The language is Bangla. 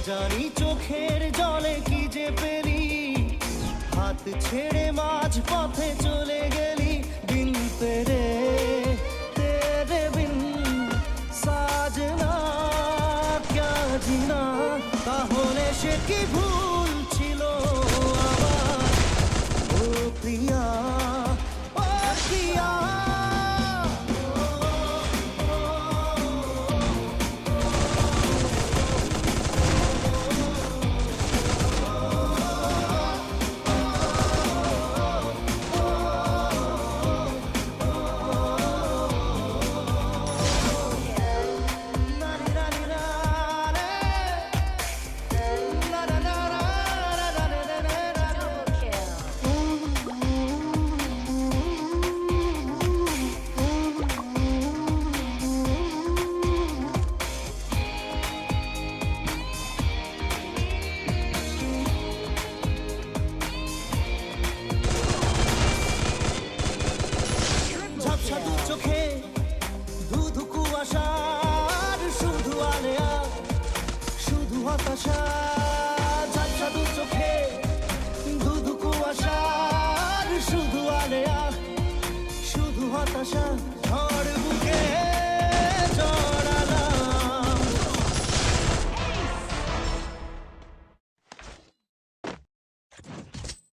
জানি চোখের জলে কি যে পেলি, হাত ছেড়ে মাঝ পথে চলে গেলি। বিন তেরে তেরে বিন সাজনা ক্যা জিনা। তাহলে সে কি ভুল ছিল আমার, ও প্রিয়া ও প্রিয়া। ঝাপসা দু চোখে ধুধু কুয়াশার শুধু আলেয়া, শুধু হতাশা। ঝাপসা দু চোখে ধুধু কুয়াশার শুধু আলেয়া, শুধু হতাশা।